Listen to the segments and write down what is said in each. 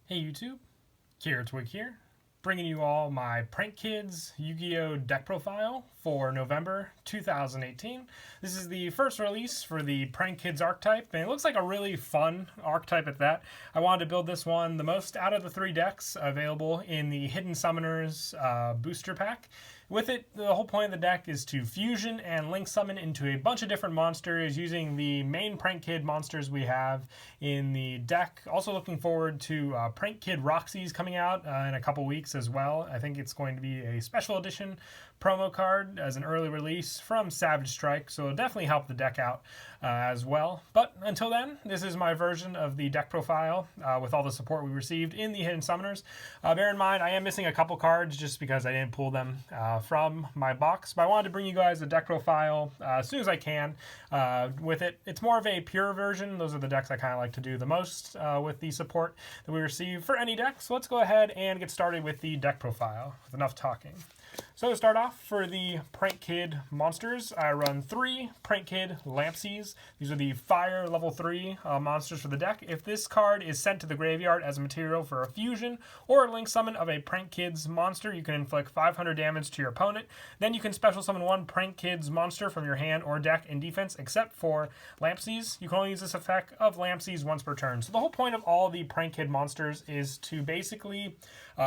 Hey YouTube, Carrot Twig here, bringing you all my Prank Kids Yu-Gi-Oh deck profile for November 2018. This is the first release for the Prank Kids archetype, and it looks like a really fun archetype at that. I wanted to build this one the most out of the three decks available in the Hidden Summoners booster pack. With it, the whole point of the deck is to fusion and link summon into a bunch of different monsters using the main Prank Kid monsters we have in the deck. Also looking forward to Prank Kid Roxy's coming out in a couple weeks as well. I think it's going to be a special edition promo card as an early release from Savage Strike, so it'll definitely help the deck out as well. But until then, this is my version of the deck profile with all the support we received in the Hidden Summoners. Bear in mind, I am missing a couple cards just because I didn't pull them from my box, but I wanted to bring you guys a deck profile as soon as I can with it. It's more of a pure version. Those are the decks I kind of like to do the most with the support that we receive for any deck. So let's go ahead and get started with the deck profile with enough talking. So to start off, for the Prank Kid monsters, I run 3 Prank Kid Lampsies. These are the Fire level 3 monsters for the deck. If this card is sent to the graveyard as a material for a fusion or a link summon of a Prank Kids monster, you can inflict 500 damage to your opponent. Then you can special summon 1 Prank Kids monster from your hand or deck in defense, except for Lampsies. You can only use this effect of Lampsies once per turn. So the whole point of all the Prank Kid monsters is to basically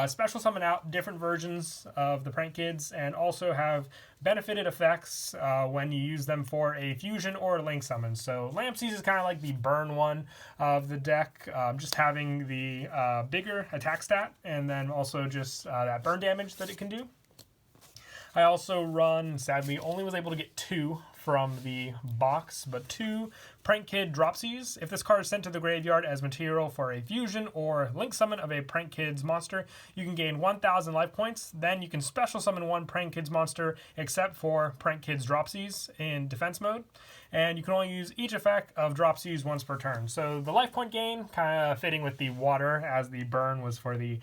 special summon out different versions of the Prank Kids and also have benefited effects when you use them for a fusion or a link summon. So Lampsies is kind of like the burn one of the deck, just having the bigger attack stat and then also just that burn damage that it can do. I also run, sadly, only was able to get 2 from the box, but 2 Prank Kid Dropsies. If this card is sent to the graveyard as material for a fusion or link summon of a Prank Kids monster, you can gain 1,000 life points. Then you can special summon 1 Prank Kids monster, except for Prank Kids Dropsies in defense mode. And you can only use each effect of Dropsies once per turn. So the life point gain, kind of fitting with the water, as the burn was for the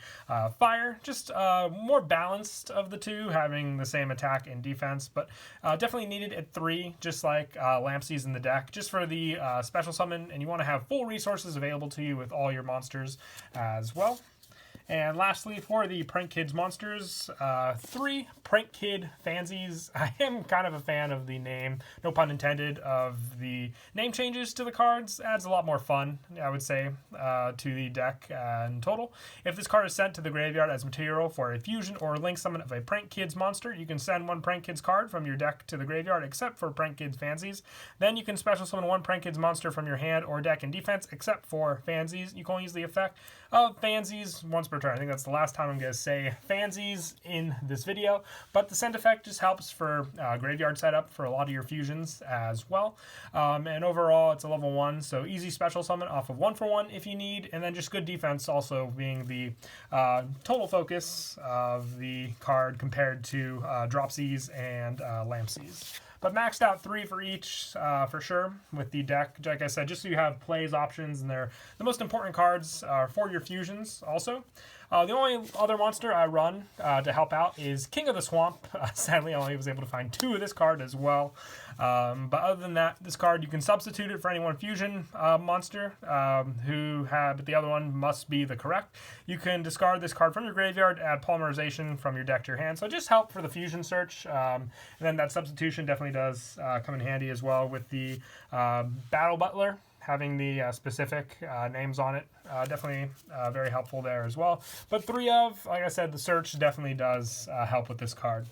fire. Just more balanced of the two, having the same attack and defense, but definitely needed at 3, just like Lampsies in the deck, just for the special summon, and you want to have full resources available to you with all your monsters as well. And lastly, for the Prank Kids monsters, 3 Prank Kid Fansies. I am kind of a fan of the name, no pun intended, of the name changes to the cards. Adds a lot more fun, I would say, to the deck in total. If this card is sent to the graveyard as material for a fusion or link summon of a Prank Kids monster, you can send 1 Prank Kids card from your deck to the graveyard, except for Prank Kids Fansies. Then you can special summon 1 Prank Kids monster from your hand or deck in defense, except for Fansies. You can only use the effect of Fansies once per turn. I think that's the last time I'm going to say Fansies in this video, but the send effect just helps for graveyard setup for a lot of your fusions as well. And overall, it's a level 1, so easy special summon off of 1 for 1 if you need, and then just good defense also being the total focus of the card compared to Dropsies and Lampsies. But maxed out 3 for each for sure with the deck. Like I said, just so you have plays options, and they're the most important cards for your fusions also. The only other monster I run to help out is King of the Swamp. Sadly, I only was able to find 2 of this card as well. But other than that, this card, you can substitute it for any one fusion monster but the other one must be the correct. You can discard this card from your graveyard, add polymerization from your deck to your hand. So just help for the fusion search. And then that substitution definitely does come in handy as well with the Battle Butler. Having the specific names on it, definitely very helpful there as well. But 3 of, like I said, the search definitely does help with this card.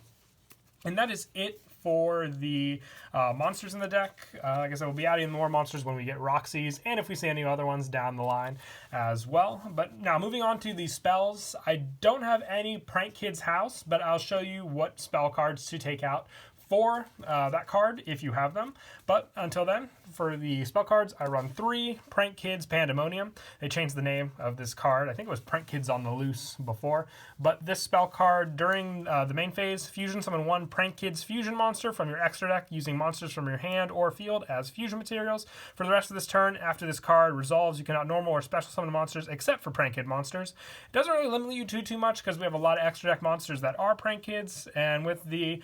And that is it for the monsters in the deck. Like I said, we'll be adding more monsters when we get Roxy's, and if we see any other ones down the line as well. But now moving on to the spells, I don't have any Prank Kids House, but I'll show you what spell cards to take out for that card if you have them. But until then, for the spell cards, I run 3 Prank Kids Pandemonium. They changed the name of this card. I think it was Prank Kids on the Loose before. But this spell card, during the main phase, fusion summon 1 Prank Kids fusion monster from your extra deck using monsters from your hand or field as fusion materials. For the rest of this turn, after this card resolves, you cannot normal or special summon monsters except for Prank Kid monsters. It doesn't really limit you too much because we have a lot of extra deck monsters that are Prank Kids, and with the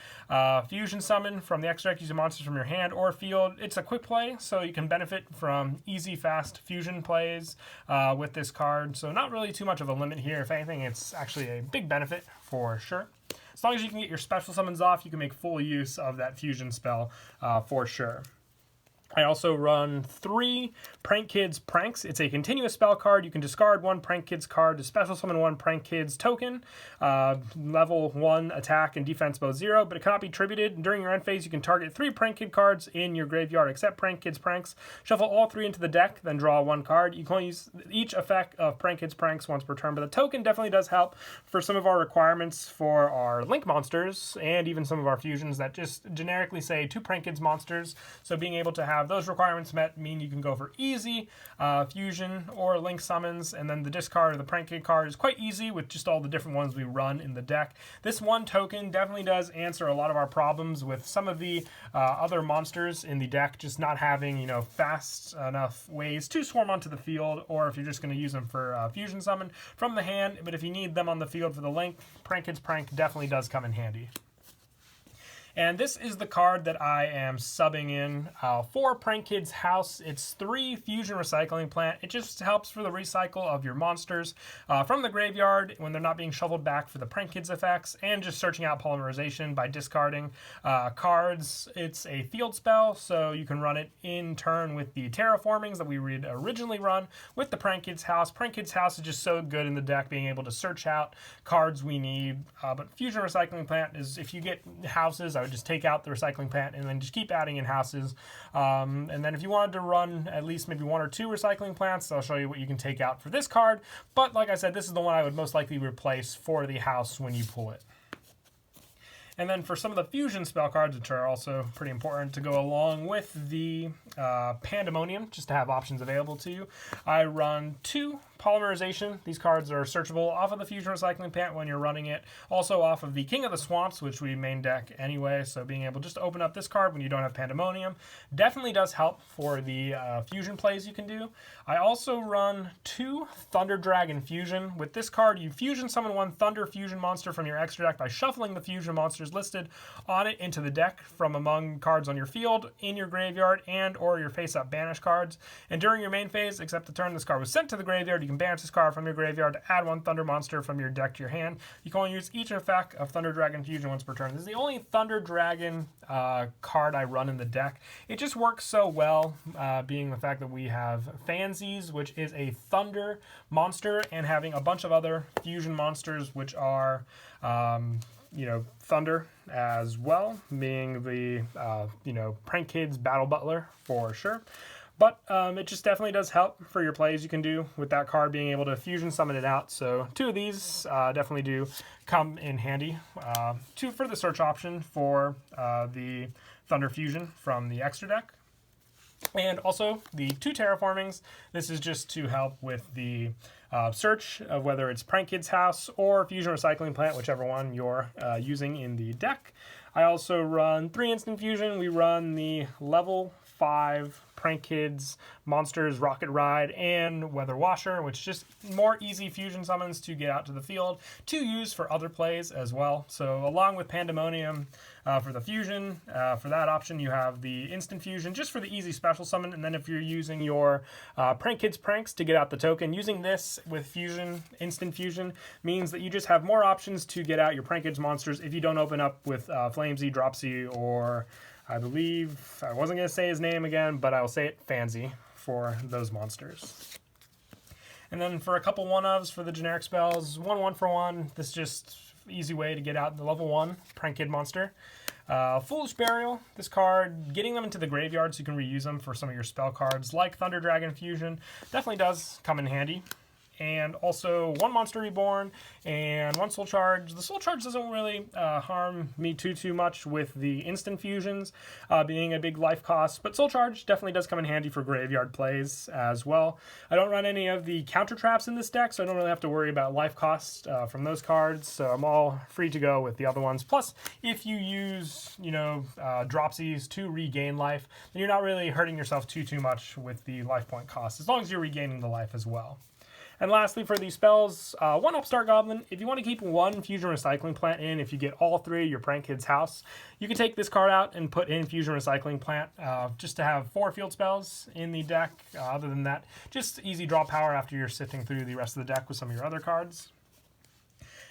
fusion fusion summon from the extra deck using monsters from your hand or field. It's a quick play, so you can benefit from easy, fast fusion plays with this card. So not really too much of a limit here. If anything, it's actually a big benefit for sure. As long as you can get your special summons off, you can make full use of that fusion spell for sure. I also run 3 Prank Kids Pranks. It's a continuous spell card. You can discard 1 Prank Kids card to special summon 1 Prank Kids token. Level 1 attack and defense both 0, but it cannot be tributed. During your end phase, you can target 3 Prank Kid cards in your graveyard except Prank Kids Pranks. Shuffle all 3 into the deck, then draw 1 card. You can only use each effect of Prank Kids Pranks once per turn, but the token definitely does help for some of our requirements for our Link monsters and even some of our fusions that just generically say 2 Prank Kids monsters. So being able to have those requirements met mean you can go for easy fusion or Link summons, and then the discard of the Prank Kid card is quite easy with just all the different ones we run in the deck. This 1 token definitely does answer a lot of our problems with some of the other monsters in the deck just not having, you know, fast enough ways to swarm onto the field, or if you're just going to use them for fusion summon from the hand. But if you need them on the field for the Link, Prank Kid's Prank definitely does come in handy. And this is the card that I am subbing in for Prank Kid's House. It's 3 Fusion Recycling Plant. It just helps for the recycle of your monsters from the graveyard when they're not being shoveled back for the Prank Kids effects, and just searching out polymerization by discarding cards. It's a field spell, so you can run it in turn with the terraformings that we would originally run with the Prank Kid's House. Prank Kid's House is just so good in the deck, being able to search out cards we need. But Fusion Recycling Plant is, if you get houses, I would just take out the recycling plant and then just keep adding in houses. And then if you wanted to run at least maybe 1 or 2 recycling plants, I'll show you what you can take out for this card. But like I said, this is the one I would most likely replace for the house when you pull it. And then for some of the fusion spell cards, which are also pretty important to go along with the Pandemonium, just to have options available to you, I run 2 Polymerization. These cards are searchable off of the Fusion Recycling Plant when you're running it. Also off of the King of the Swamps, which we main deck anyway, so being able just to open up this card when you don't have Pandemonium definitely does help for the fusion plays you can do. I also run 2 Thunder Dragon Fusion. With this card, you fusion summon 1 Thunder Fusion monster from your extra deck by shuffling the fusion monsters listed on it into the deck from among cards on your field, in your graveyard, and or your face-up banish cards. And during your main phase, except the turn this card was sent to the graveyard, you can banish this card from your graveyard to add 1 Thunder monster from your deck to your hand. You can only use each effect of Thunder Dragon Fusion once per turn. This is the only Thunder Dragon card I run in the deck. It just works so well, being the fact that we have Fansies, which is a Thunder monster, and having a bunch of other fusion monsters, which are you know, Thunder as well, being the you know, Prank Kids Battle Butler for sure. But it just definitely does help for your plays you can do with that card, being able to fusion summon it out. So 2 of these definitely do come in handy. 2 for the search option for the Thunder Fusion from the extra deck. And also the 2 terraformings. This is just to help with the search of whether it's Prank Kid's House or Fusion Recycling Plant, whichever one you're using in the deck. I also run 3 Instant Fusion. We run the level 5 Prank Kids Monsters Rocket Ride and Weather Washer, which just more easy fusion summons to get out to the field to use for other plays as well. So along with Pandemonium for the fusion, for that option you have the Instant Fusion just for the easy special summon, and then if you're using your Prank Kids Pranks to get out the token, using this with Fusion, Instant Fusion, means that you just have more options to get out your Prank Kids monsters if you don't open up with Flamesy, Dropsy, or I believe, I wasn't going to say his name again, but I will say it, Fancy, for those monsters. And then for a couple 1-ofs for the generic spells, 1 for 1, this is just easy way to get out the level 1 Prank Kid monster. Foolish Burial, this card, getting them into the graveyard so you can reuse them for some of your spell cards, like Thunder Dragon Fusion, definitely does come in handy. And also 1 Monster Reborn and 1 Soul Charge. The Soul Charge doesn't really harm me too much with the instant fusions being a big life cost, but Soul Charge definitely does come in handy for graveyard plays as well. I don't run any of the counter traps in this deck, so I don't really have to worry about life costs from those cards, so I'm all free to go with the other ones. Plus, if you use, you know, Dropsies to regain life, then you're not really hurting yourself too much with the life point cost, as long as you're regaining the life as well. And lastly, for these spells, one Upstart Goblin. If you want to keep one Fusion Recycling Plant in, if you get all three at your Prank Kid's house, you can take this card out and put in Fusion Recycling Plant just to have 4 field spells in the deck. Other than that, just easy draw power after you're sifting through the rest of the deck with some of your other cards.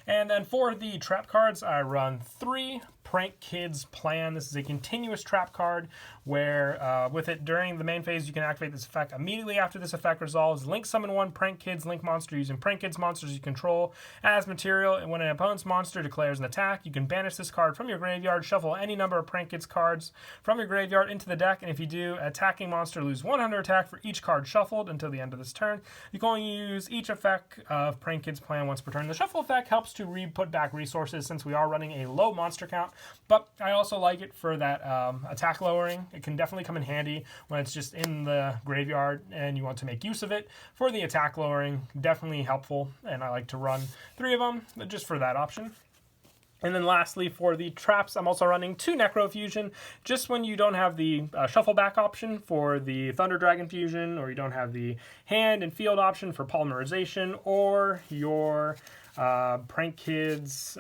And then for the trap cards, I run 3 Prank Kids Plan. This is a continuous trap card where with it during the main phase, you can activate this effect immediately after this effect resolves. Link summon 1 Prank Kids Link monster using Prank Kids monsters you control as material. And when an opponent's monster declares an attack, you can banish this card from your graveyard, shuffle any number of Prank Kids cards from your graveyard into the deck. And if you do, attacking monster lose 100 attack for each card shuffled until the end of this turn. You can only use each effect of Prank Kids Plan once per turn. The shuffle effect helps to put back resources since we are running a low monster count, but I also like it for that attack lowering. It can definitely come in handy when it's just in the graveyard and you want to make use of it. For the attack lowering, definitely helpful, and I like to run 3 of them just for that option. And then lastly, for the traps, I'm also running 2 Necro Fusion, just when you don't have the shuffle back option for the Thunder Dragon Fusion, or you don't have the hand and field option for polymerization, or your Prank Kids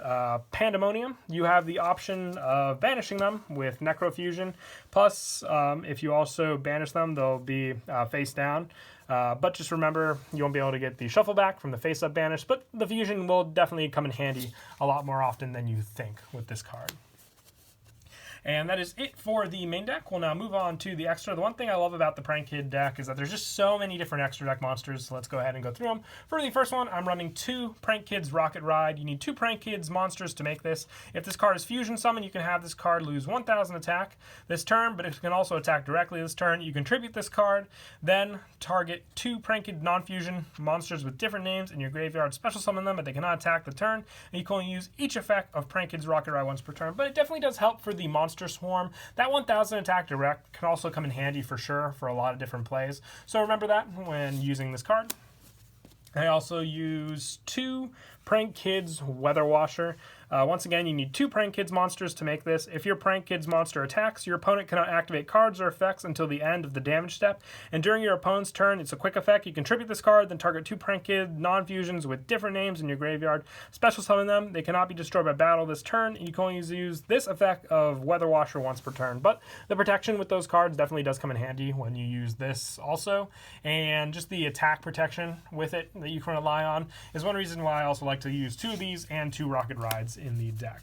Pandemonium. You have the option of banishing them with Necro Fusion. Plus, if you also banish them, they'll be face down. But just remember, you won't be able to get the shuffle back from the face-up banish, but the fusion will definitely come in handy a lot more often than you think with this card. And that is it for the main deck. We'll now move on to the extra. The one thing I love about the Prank Kid deck is that there's just so many different extra deck monsters, so let's go ahead and go through them. For the first one, I'm running 2 Prank Kids Rocket Ride. You need 2 Prank Kids monsters to make this. If this card is Fusion Summon, you can have this card lose 1,000 attack this turn, but it can also attack directly this turn. You can tribute this card, then target 2 Prank Kid non-fusion monsters with different names in your graveyard, special summon them, but they cannot attack the turn, and you can only use each effect of Prank Kids Rocket Ride once per turn. But it definitely does help for the monster swarm. That 1,000 attack direct can also come in handy for sure for a lot of different plays. So remember that when using this card. I also use 2 Prank Kids Weather Washer. Once again, you need 2 Prank Kids monsters to make this. If your Prank Kids monster attacks, your opponent cannot activate cards or effects until the end of the damage step. And during your opponent's turn, it's a quick effect. You can tribute this card, then target 2 Prank Kid non-fusions with different names in your graveyard. Special summon them. They cannot be destroyed by battle this turn. And you can only use this effect of Weather Washer once per turn. But the protection with those cards definitely does come in handy when you use this also. And just the attack protection with it that you can rely on is one reason why I also like to use 2 of these and 2 Rocket Rides in the deck.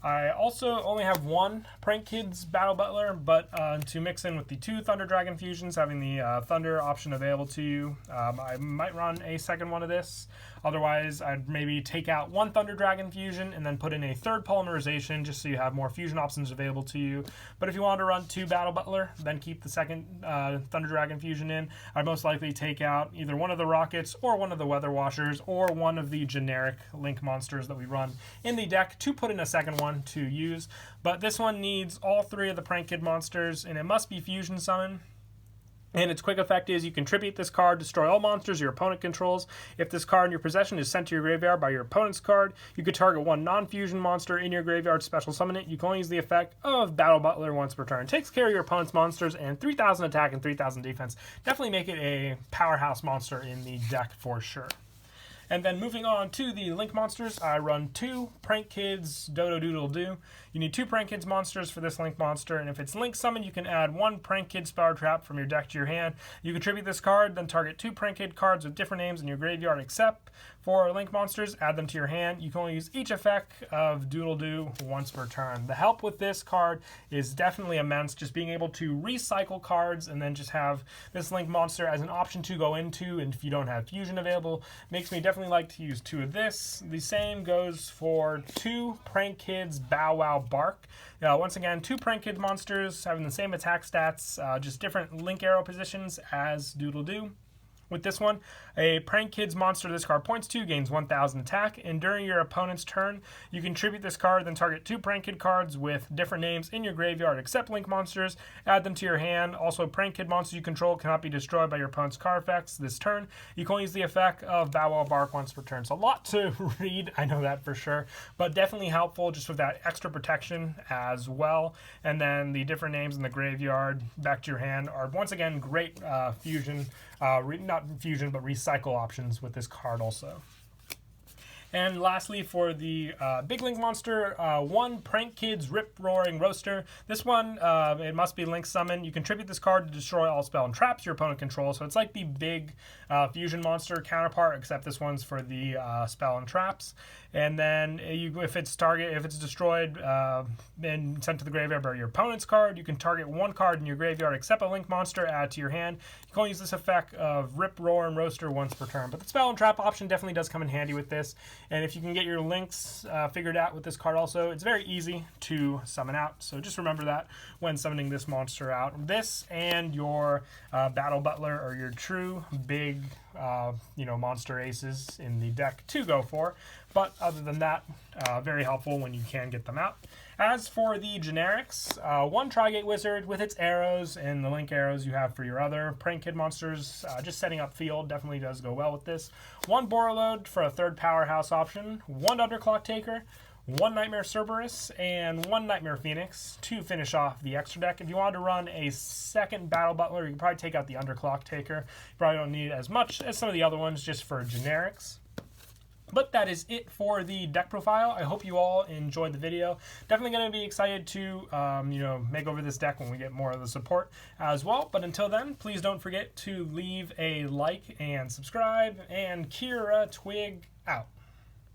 I also only have 1 Prank Kids Battle Butler, but to mix in with the 2 Thunder Dragon Fusions, having the Thunder option available to you, I might run a second one of this. Otherwise, I'd maybe take out 1 Thunder Dragon Fusion and then put in a 3rd Polymerization just so you have more fusion options available to you. But if you want to run 2 Battle Butler, then keep the 2nd Thunder Dragon Fusion in, I'd most likely take out either one of the Rockets or one of the Weather Washers or one of the generic Link monsters that we run in the deck to put in a second one to use. But this one needs all 3 of the Prank Kid monsters, and it must be Fusion Summon. And its quick effect is you can tribute this card, destroy all monsters your opponent controls. If this card in your possession is sent to your graveyard by your opponent's card, you could target 1 non-fusion monster in your graveyard, special summon it. You can only use the effect of Battle Butler once per turn. It takes care of your opponent's monsters, and 3,000 attack and 3,000 defense. Definitely make it a powerhouse monster in the deck for sure. And then moving on to the Link monsters, I run 2 Prank Kids Dodo Doodle Doo. You need 2 Prank Kids monsters for this Link monster, and if it's Link Summon, you can add 1 Prank Kid Power Trap from your deck to your hand. You contribute this card, then target 2 Prank Kid cards with different names in your graveyard except for Link monsters, add them to your hand. You can only use each effect of Doodle Doo once per turn. The help with this card is definitely immense, just being able to recycle cards and then just have this Link monster as an option to go into, and if you don't have Fusion available, makes me definitely like to use 2 of this. The same goes for 2 Prank Kids Bow Wow Bark. Once again, 2 Prank Kid monsters having the same attack stats, just different Link arrow positions as Doodle Doo. With this one, a Prank Kids monster this card points to gains 1,000 attack, and during your opponent's turn, you can tribute this card, then target 2 Prank Kid cards with different names in your graveyard except Link monsters, add them to your hand. Also, Prank Kid monsters you control cannot be destroyed by your opponent's card effects this turn. You can only use the effect of Bow Wow Bark once per turn. So a lot to read, I know that for sure, but definitely helpful just with that extra protection as well. And then the different names in the graveyard back to your hand are once again great fusion not fusion, but recycle options with this card also. And lastly, for the Big Link monster, one Prank Kids Rip Roaring Roaster. This one, it must be Link Summon. You contribute this card to destroy all spell and traps your opponent controls. So it's like the big fusion monster counterpart, except this one's for the spell and traps. And then if it's destroyed and sent to the graveyard by your opponent's card, you can target one card in your graveyard except a Link monster, add to your hand. You can only use this effect of Rip, Roar, and Roaster once per turn. But the spell and trap option definitely does come in handy with this. And if you can get your links figured out with this card also, it's very easy to summon out. So just remember that when summoning this monster out. This and your Battle Butler or your true big monster aces in the deck to go for. But other than that, very helpful when you can get them out. As for the generics, one Tri-Gate Wizard with its arrows and the link arrows you have for your other Prank Kid monsters, just setting up field definitely does go well with this. One Borreload for a third powerhouse option, one Underclock Taker, one Nightmare Cerberus, and one Nightmare Phoenix to finish off the extra deck. If you wanted to run a second Battle Butler, you can probably take out the Underclock Taker. You probably don't need as much as some of the other ones just for generics. But that is it for the deck profile. I hope you all enjoyed the video. Definitely going to be excited to make over this deck when we get more of the support as well. But until then, please don't forget to leave a like and subscribe. And Kira Twig out.